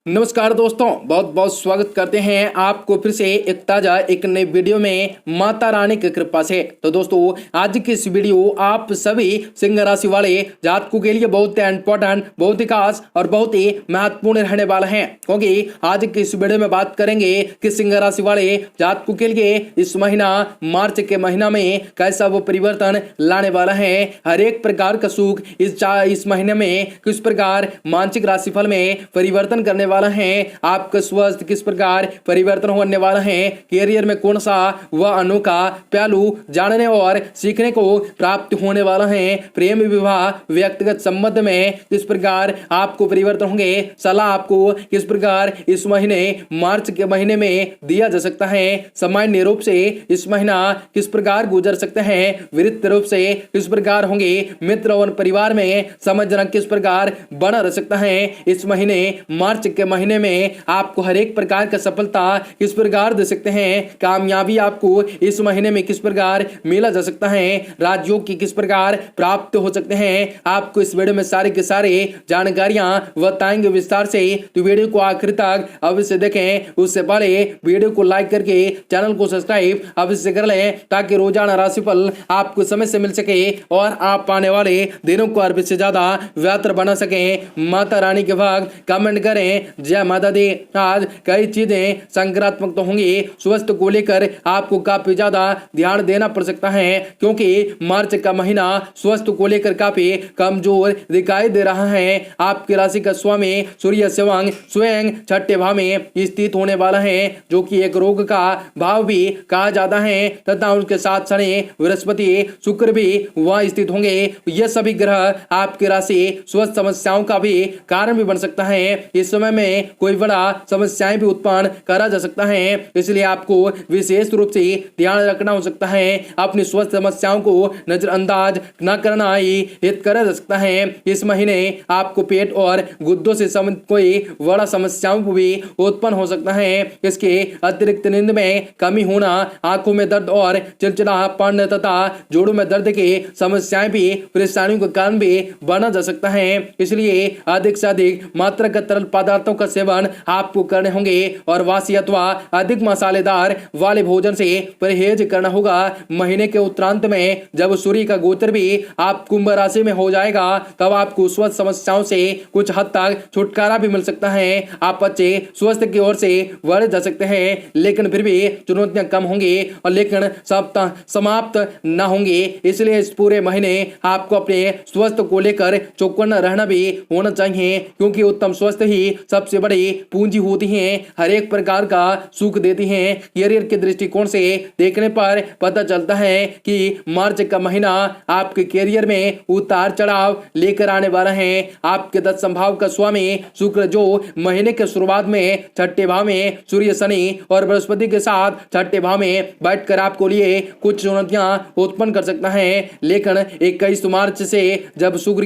नमस्कार दोस्तों, बहुत बहुत स्वागत करते हैं आपको फिर से एक ताजा एक नई वीडियो में माता रानी की कृपा से। तो दोस्तों, आज की इस वीडियो आप सभी सिंह राशि वाले जातकों के लिए बहुत ही इंपॉर्टेंट, बहुत ही खास और बहुत ही महत्वपूर्ण रहने वाला है, क्योंकि आज की इस वीडियो में बात करेंगे कि सिंह राशि वाले जातकों के लिए इस महीना मार्च के महीना में कैसा वो परिवर्तन लाने वाला है। हर एक प्रकार का सुख इस महीने में किस प्रकार मानसिक राशिफल में परिवर्तन करने वाला है, आपका स्वास्थ्य किस प्रकार परिवर्तन होने वाला है, कैरियर में कौन सा वह अनोखा पहलू जानने और सीखने को प्राप्त होने वाला है, प्रेम विवाह व्यक्तिगत संबंध में किस प्रकार आपको परिवर्तन होंगे, सलाह आपको किस प्रकार इस महीने मार्च के महीने में दिया जा सकता है, सामान्य रूप से इस महीना किस प्रकार गुजर सकते हैं, विविध रूप से किस प्रकार होंगे, मित्र और परिवार में समझना किस प्रकार बना रह सकता है। इस महीने मार्च के महीने में आपको हर एक प्रकार का सफलता किस प्रकार दे सकते हैं, कामयाबी आपको इस महीने में किस प्रकार मिला जा सकता है, राजयोग की किस प्रकार प्राप्त हो सकते हैं, आपको इस वीडियो में सारे के सारे जानकारियां बताएंगे विस्तार से। तो वीडियो को आखिर तक अवश्य देखें। उससे पहले वीडियो को लाइक करके चैनल को सब्सक्राइब अवश्य कर लें, ताकि रोजाना राशिफल आपको समय से मिल सके और आप आने वाले दिनों को अर्पित से ज्यादा बेहतर बना सकें। माता रानी के भक्त कमेंट करें, जय माता दी। आज कई चीजें सकारात्मक तो होंगी, स्वास्थ्य को लेकर आपको काफी ज्यादा ध्यान देना पड़ सकता है, क्योंकि मार्च का महीना स्वास्थ्य को लेकर काफी कमजोर दिखाई दे रहा है। आपकी राशि का स्वामी सूर्य स्वयं छठे भाव में स्थित होने वाला है, जो कि एक रोग का भाव भी कहा जाता है, तथा उसके साथ शनि बृहस्पति शुक्र भी वहां स्थित होंगे। यह सभी ग्रह आपकी राशि स्वस्थ समस्याओं का भी कारण भी बन सकता है। इस समय में कोई बड़ा समस्याएं भी उत्पन्न करा जा सकता है, इसलिए आपको विशेष रूप से ध्यान रखना हो सकता है। अपनी स्वास्थ्य समस्याओं को नजरअंदाज न करना ही हित करा जा सकता है। इस महीने आपको पेट और गुर्दों से संबंधित कोई बड़ा समस्याओं को भी उत्पन्न हो सकता है। इसके अतिरिक्त नींद में कमी होना, आंखों में दर्द और चिड़चिड़ापन तथा जोड़ों में दर्द की समस्याएं भी परेशानियों का कारण भी बना जा सकता है। इसलिए अधिक से अधिक मात्रा का तरल पदार्थों का सेवन आपको करने होंगे और वासी अथवा अधिक मसालेदार वाले भोजन से परहेज करना होगा। महीने के उत्तरांत में जब सूर्य का गोचर भी आप कुंभ राशि में हो जाएगा, तब आपको स्वास्थ्य समस्याओं से कुछ हद तक छुटकारा भी मिल सकता है। आप अच्छे स्वास्थ्य की ओर से बढ़ जा सकते हैं, लेकिन फिर भी चुनौतियां कम होंगी और लेकिन समाप्त न होंगे। इसलिए इस पूरे महीने आपको अपने स्वास्थ्य को लेकर चौकन्ना रहना भी होना चाहिए, क्योंकि उत्तम स्वास्थ्य ही सबसे बड़ी पूंजी होती है, हर एक प्रकार का सुख देती है। करियर के दृष्टिकोण से देखने पर पता चलता है कि मार्च का महीना आपके करियर में उतार चढ़ाव लेकर आने वाला है। आपके 10 संभाव का स्वामी शुक्र, जो महीने के शुरुआत में छठे भाव में सूर्य शनि और बृहस्पति के साथ छठे भाव में बैठकर आपको लिए कुछ चुनौतियां उत्पन्न कर सकता है, लेकिन 21 मार्च से जब शुक्र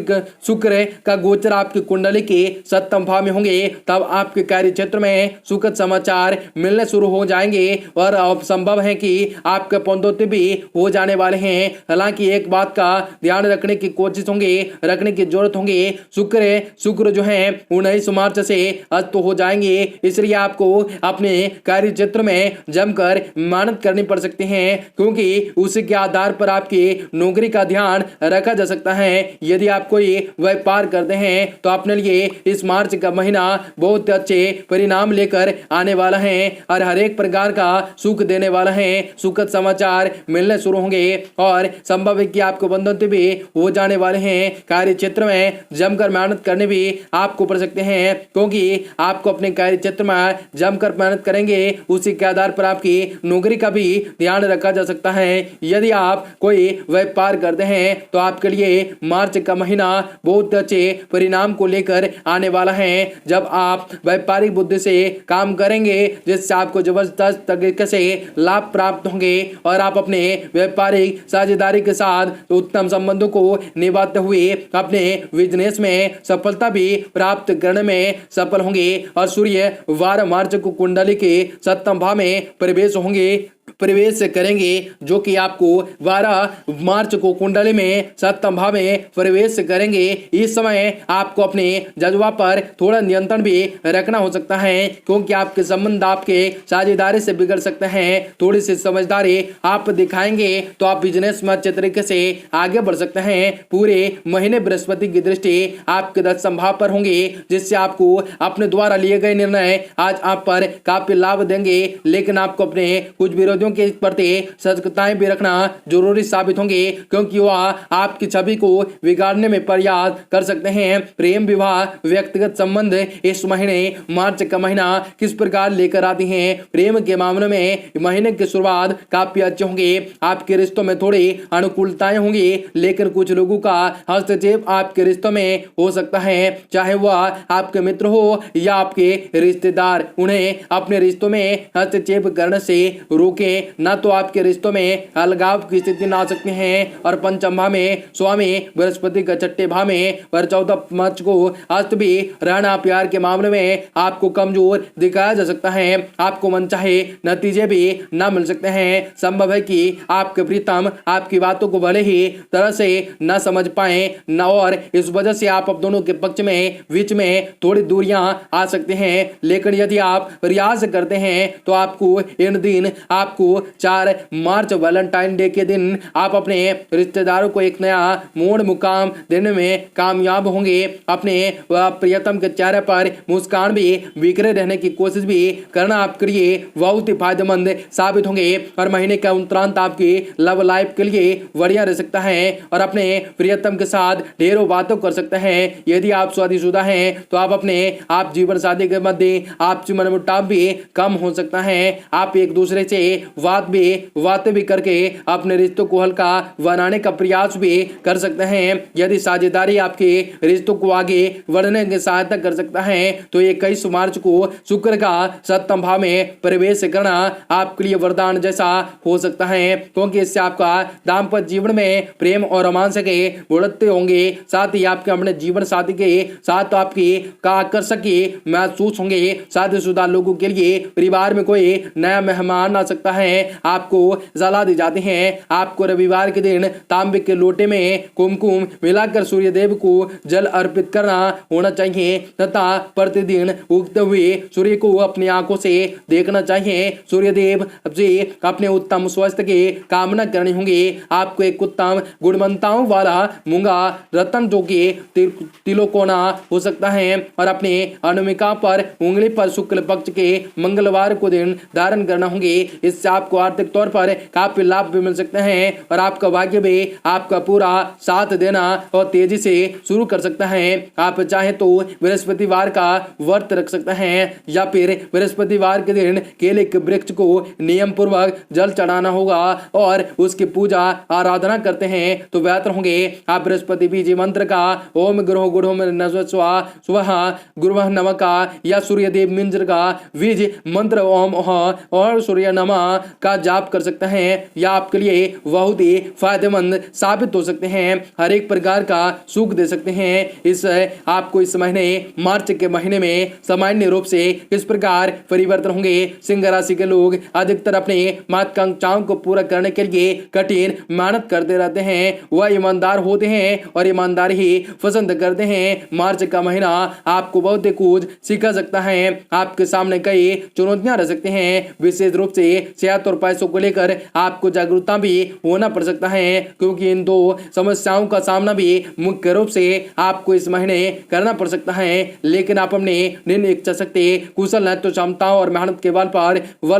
का गोचर आपकी कुंडली के सप्तम भाव में होंगे, तब आपके कार्य क्षेत्र में सुखद समाचार मिलने शुरू हो जाएंगे और अब संभव है कि आपके पदोन्नति भी हो जाने वाले हैं। हालांकि एक बात का ध्यान रखने की कोशिश होंगे, रखने की जरूरत होंगे, शुक्र जो है 19 मार्च से अस्त हो जाएंगे, इसलिए आपको अपने कार्य क्षेत्र में जमकर मेहनत करनी पड़ सकती है, क्योंकि उसी के आधार पर आपकी नौकरी का ध्यान रखा जा सकता है। यदि आप कोई व्यापार करते हैं तो अपने लिए इस मार्च का महीना बहुत अच्छे परिणाम लेकर आने वाला है और हर एक प्रकार का सुख देने वाला है। सुखद समाचार मिलने शुरू होंगे और संभव है कि आपको पदोन्नति भी हो जाने वाले हैं। कार्य क्षेत्र में जमकर मेहनत करने भी आपको पड़ सकते हैं, क्योंकि आपको अपने कार्य क्षेत्र में जमकर मेहनत करेंगे, उसी के आधार पर आपकी नौकरी का भी ध्यान रखा जा सकता है। यदि आप कोई व्यापार करते हैं तो आपके लिए मार्च का महीना बहुत अच्छे परिणाम को लेकर आने वाला है। जब आप व्यापारिक बुद्धि से काम करेंगे, जिससे आपको जबरदस्त तरीके से लाभ प्राप्त होंगे और आप अपने व्यापारिक साझेदारी के साथ उत्तम संबंधों को निभाते हुए अपने बिजनेस में सफलता भी प्राप्त करने में सफल होंगे। और सूर्य 12 मार्च को कुंडली के सप्तम भाव में प्रवेश होंगे, प्रवेश करेंगे, जो कि आपको 12 मार्च को कुंडली में सप्तम भाव में प्रवेश करेंगे। इस समय आपको अपने जज्बा पर थोड़ा नियंत्रण भी रखना हो सकता है, क्योंकि आपके संबंध आपके साझेदारी से बिगड़ सकते हैं। थोड़ी सी समझदारी आप दिखाएंगे तो आप बिजनेस में अच्छे तरीके से आगे बढ़ सकते हैं। पूरे महीने बृहस्पति की दृष्टि आपके 10वें भाव पर होंगे, जिससे आपको अपने द्वारा लिए गए निर्णय आज आप पर काफी लाभ देंगे, लेकिन आपको अपने कुछ विरोधियों के प्रति सतर्कताएं भी रखना जरूरी साबित होंगे, क्योंकि वह आपकी छवि को बिगाड़ने में प्रयास कर सकते हैं। प्रेम, विवाह, व्यक्तिगत संबंध इस महीने मार्च का महीना किस प्रकार लेकर आती हैं। प्रेम के मामले में महीने की शुरुआत काफी अच्छे होंगे। आपके रिश्तों में थोड़ी अनुकूलताएं होंगी, लेकिन कुछ लोगों का हस्तक्षेप आपके रिश्तों में हो सकता है, चाहे वह आपके मित्र हो या आपके रिश्तेदार। उन्हें अपने रिश्तों में हस्तक्षेप करने से रोकें, न तो आपके रिश्तों में अलगाव की स्थिति ना आ सकती है। और पंचम भाव में स्वामी बृहस्पति का 6ठे भाव में पर 14 मार्च को अस्त भी रहना प्यार के मामले में आपको कमजोर दिखाया जा सकता है। आपको मनचाहे नतीजे भी न मिल सकते हैं। संभव है कि आपके प्रीतम आपकी बातों को भले ही तरह से न समझ पाए न, और इस वजह से आप अब दोनों के पक्ष में बीच में थोड़ी दूरियां आ सकते हैं। लेकिन यदि आप प्रयास करते हैं तो आपको इन दिन आपको 4 मार्च वैलेंटाइन डे के दिन आप अपने रिश्तेदारों को एक नया मोड़ मुकाम देने में कामयाब होंगे। अपने प्रियतम के चेहरे पर मुस्कान भी बिखरे रहने की कोशिश भी करना आपके लिए बहुत ही फायदेमंद साबित होंगे। और महीने का उत्तरांत आपकी लव लाइफ के लिए बढ़िया रह सकता है और अपने प्रियतम के साथ ढेरों बातों कर सकते हैं। यदि आप शादीशुदा हैं तो आप अपने आप जीवन साथी के मध्य आपसी मनमुटाव भी कम हो सकता है। आप एक दूसरे से बातें भी करके अपने रिश्तों को हल्का बनाने का प्रयास भी कर सकते हैं। यदि साझेदारी आपके रिश्तों को आगे बढ़ने की सहायता कर सकता है तो 21 मार्च को शुक्र का 7वें भाव में प्रवेश करना आपके लिए वरदान जैसा हो सकता है, क्योंकि इससे आपका दाम्पत्य जीवन में प्रेम और रोमांस के बढ़ते होंगे। साथ ही आपके अपने जीवन साथी के साथ आपकी का आकर्षक महसूस होंगे। शादीशुदा लोगों के लिए परिवार में कोई नया मेहमान आ सकता है। आपको सलाह दी जाती है आपको रविवार के दिन तांबे के लोटे में कुमकुम मिलाकर सूर्य देव को जल अर्पित करना होना चाहिए तथा प्रतिदिन उगते हुए सूर्य को अपनी आंखों से देखना चाहिए। सूर्य देव से अपने उत्तम स्वास्थ्य की कामना करनी होगी। आपको एक उत्तम गुणवत्ताओं वाला मूंगा रतन जो कि तिलोकोना हो सकता है और अपने अनुमिका पर उंगली पर शुक्ल पक्ष के मंगलवार को दिन धारण करना होंगे। इससे आपको आर्थिक तौर पर काफी लाभ भी मिल सकते हैं और आपका भाग्य भी आपका पूरा साथ देना और तेजी से शुरू कर सकता है। आप चाहे तो बृहस्पतिवार का व्रत रख सकते हैं या फिर बृहस्पतिवार के दिन केले के वृक्ष को नियम पूर्वक जल चढ़ाना होगा और उसकी पूजा आराधना करते हैं तो बेहतर होंगे। आप बृहस्पति बीज मंत्र का ओम ग्रहो गुढ़ो में स्वाहा गुरुवः नमः का या सूर्य देव मंत्र का बीज मंत्र ओम और सूर्य नमः का जाप कर सकते हैं। यह आपके लिए बहुत ही फायदेमंद साबित हो सकते हैं, हर एक प्रकार का सुख दे सकते हैं। इस आपको इस महीने मार्च के महीने में सामान्य रूप से किस प्रकार परिवर्तन होंगे। सिंह राशि के लोग अधिकतर अपने महत्वाकांक्षाओं को पूरा करने के लिए कठिन मेहनत करते रहते हैं। वह ईमानदार होते हैं और ईमानदारी ही पसंद करते हैं। मार्च का महीना आपको बहुत कुछ सिखा सकता है। आपके सामने कई चुनौतियां रह सकती हैं, विशेष रूप से सेहत और पैसों को लेकर आपको जागरूकता भी होना पड़ सकता है, क्योंकि इन दो समस्याओं का सामना भी मुख्य रूप से आपको इस महीने करना पड़ सकता है। लेकिन आप अपने निर्णय इच्छा शक्ति कुशल नेतृत्व क्षमताओं और मेहनत के बल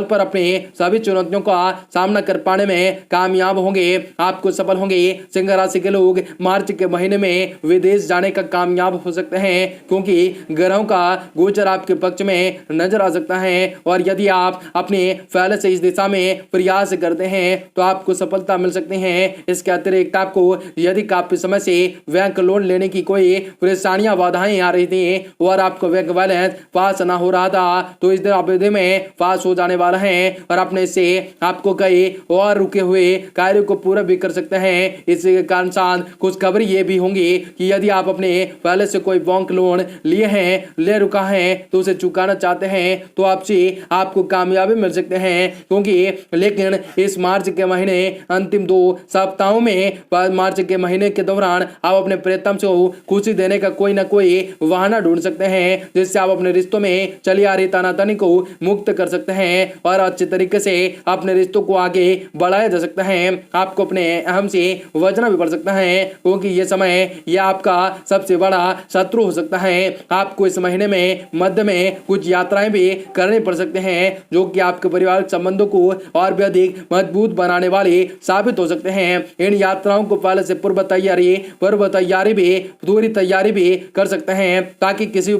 पर अपने सभी चुनौतियों का सामना कर पाने में कामयाब होंगे। आपको सफल होंगे। सिंह राशि के लोग मार्च के महीने में विदेश जाने का कामयाब हो सकते हैं, क्योंकि ग्रहों का गोचर आपके पक्ष में नजर आ सकता है और यदि आप अपने पहले से इस दिशा में प्रयास करते हैं तो आपको सफलता मिल सकती है। इसके अतिरिक्त आपको यदि काफी समय से बैंक लोन लेने की कोई परेशानियां बाधाएं आ रही थी और आपको बैंक बैलेंस पास ना हो रहा था तो इस अवधि में पास हो जाने वाला है और अपने से आपको कई और रुके हुए कार्यों को पूरा भी कर सकते हैं। इसके कारण साथ कुछ खबर ये भी होंगी कि यदि आप अपने पहले से कोई बैंक लोन ले रुका है तो उसे चुकाना चाहते हैं तो आपसे आपको कामयाबी मिल सकते हैं, क्योंकि लेकिन इस मार्च के महीने अंतिम 2 सप्ताहों में मार्च के महीने के दौरान आप अपने प्रियतम से खुशी देने का कोई ना कोई बहाना ढूंढ सकते हैं, जिससे आप अपने रिश्तों में चली आ रही तनातनी को मुक्त कर सकते हैं और अच्छे तरीके से अपने रिश्तों को आगे बढ़ाया जा सकता है। आपको अपने अहम से बचना भी पड़ सकता है, क्योंकि ये समय यह आपका सबसे बड़ा शत्रु हो सकता है। आपको इस महीने में मध्य में कुछ यात्राएं भी करनी पड़ सकते हैं, जो कि आपके पारिवारिक संबंधों को और भी अधिक मजबूत बनाने वाले साबित हो सकते हैं। इन यात्राओं को पहले से पूर्व तैयारी भी पूरी तैयारी भी कर सकते हैं, ताकि किसी भी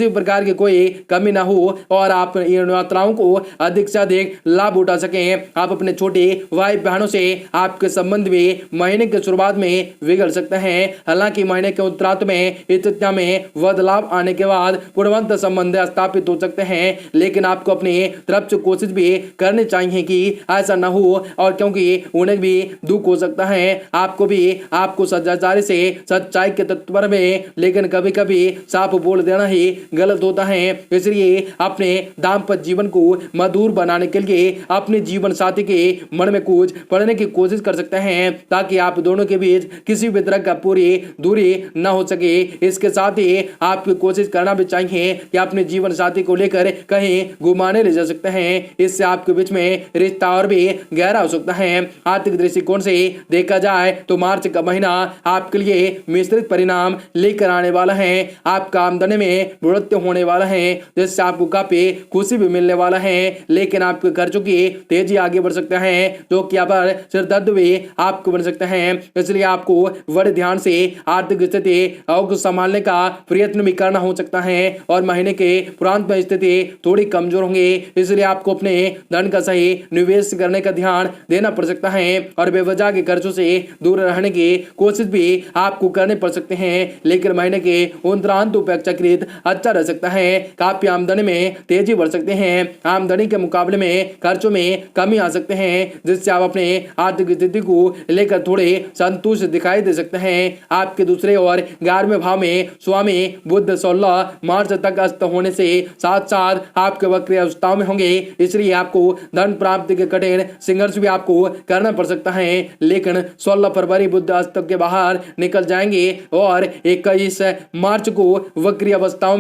प्रकार की कोई कमी ना हो और आप इन यात्राओं को अधिक से अधिक लाभ उठा सकें। आप अपने छोटे भाई बहनों से आपके संबंध भी महीने की शुरुआत में बिगड़ सकते हैं। हालांकि महीने के उत्तरार्ध में स्थितियों में बदलाव आने के बाद पूर्ववत संबंध स्थापित हो सकते हैं, लेकिन आपको अपनी तरफ से कोशिश भी करनी चाहिए कि ऐसा न हो, और क्योंकि उन्हें भी दुख हो सकता है। आपको सच्चाई के तत्पर में, लेकिन कभी कभी साफ बोल देना ही गलत होता है। इसलिए अपने दाम्पत्य जीवन को मधुर बनाने के लिए अपने जीवन साथी के मन में कुछ पढ़ने की कोशिश कर सकते हैं, ताकि आप दोनों के बीच किसी भी तरह का पूरी दूरी न हो सके। इसके साथ ही आपको कोशिश करना भी चाहिए कि अपने जीवन साथी को लेकर कहीं घुमाने ले जा सकते हैं। इससे आपके बीच में रिश्ता और भी गहरा हो सकता है। आर्थिक दृष्टिकोण से देखा जाए तो मार्च का महीना आपके लिए मिश्रित परिणाम लेकर आने वाला है। आपका आमदनी में बढ़ोतरी होने वाला है, जिससे आपको काफी खुशी भी मिलने वाला है, लेकिन आपके खर्चों की तेजी आगे बढ़ सकता है, जो कि आप सिर दर्द भी आपको बन सकता है। इसलिए आपको बड़े ध्यान से आर्थिक स्थिति को संभालने का प्रयत्न भी करना हो सकता है, और महीने के प्रांत में स्थिति थोड़ी कमजोर होंगी। इसलिए आपको अपने धन का सही निवेश करने का ध्यान देना पड़ सकता है, और बेवजह के खर्चों से दूर रहने की कोशिश भी आपको करनी पड़ सकते हैं। लेकिन महीने के उत्तरांत अपेक्षाकृत अच्छा रह सकता है। काफी आमदनी में तेजी बढ़ सकते हैं। आमदनी के मुकाबले में खर्चों में कमी आ सकते हैं, जिससे आप अपने आर्थिक स्थिति को लेकर थोड़े संतुष्ट दिखाई दे सकते हैं। आपके दूसरे और 11वें भाव में स्वामी बुध 16 मार्च तक अस्त होने से साथ साथ आपके वक्र अवस्थाओं में होंगे। इसलिए आपको धन प्राप्ति के कठिन संघर्ष भी आपको करना पड़ सकता है, लेकिन 16 फरवरी बुध अस्त के बाहर निकल जाएंगे और 21 मार्च को वक्री अवस्थाओं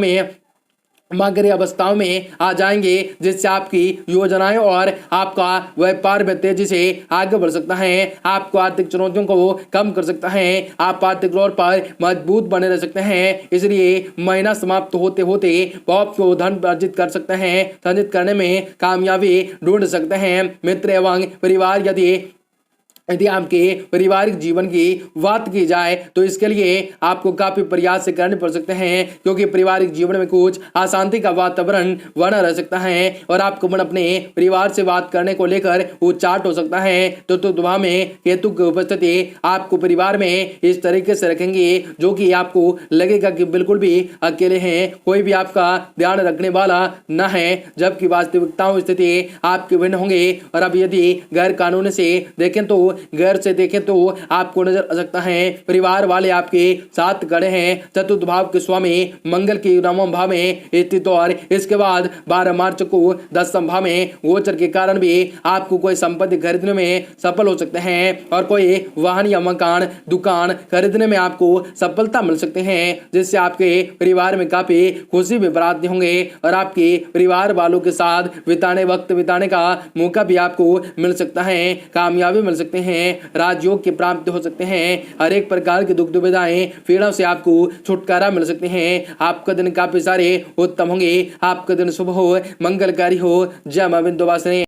में आ जाएंगे, जिससे आपकी योजनाएं और आपका व्यापार में तेजी से आगे बढ़ सकता है। आपको आर्थिक चुनौतियों को कम कर सकता है। आप आर्थिक तौर पर मजबूत बने रह सकते हैं। इसलिए महीना समाप्त होते होते बहुत को धन अर्जित कर सकते हैं, संचित करने में कामयाबी ढूंढ सकते हैं। मित्र एवं परिवार यदि आपके पारिवारिक जीवन की बात की जाए तो इसके लिए आपको काफी प्रयास से करने पड़ सकते हैं, क्योंकि पारिवारिक जीवन में कुछ अशांति का वातावरण बना रह सकता है और आपको मन अपने परिवार से बात करने को लेकर उचाट हो सकता है। तो दुआ में केतु की उपस्थिति आपको परिवार में इस तरीके से रखेंगे जो कि आपको लगेगा कि बिल्कुल भी अकेले हैं, कोई भी आपका ध्यान रखने वाला न है, जबकि वास्तविकताओं स्थिति आपके भिन्न होंगे। और अब यदि गैर कानूनी से देखें तो आपको नजर आ सकता है परिवार वाले आपके साथ खड़े हैं। चतुर्थ भाव के स्वामी मंगल के 9वें भाव में स्थित, और इसके बाद 12 मार्च को 10वें भाव में गोचर के कारण भी आपको कोई संपत्ति खरीदने में सफल हो सकते हैं, और कोई वाहन या मकान दुकान खरीदने में आपको सफलता मिल सकते हैं, जिससे आपके परिवार में काफी खुशी भी प्राप्त होंगे और आपके परिवार वालों के साथ वक्त बिताने का मौका भी आपको मिल सकता है। कामयाबी मिल सकते हैं, राजयोग की प्राप्ति हो सकते हैं। हर एक प्रकार की दुख दुविधाएं पीड़ाओं से आपको छुटकारा मिल सकते हैं। आपका दिन काफी सारे उत्तम होंगे। आपका दिन शुभ हो, मंगलकारी हो। जय मां विंध्यवासिनी।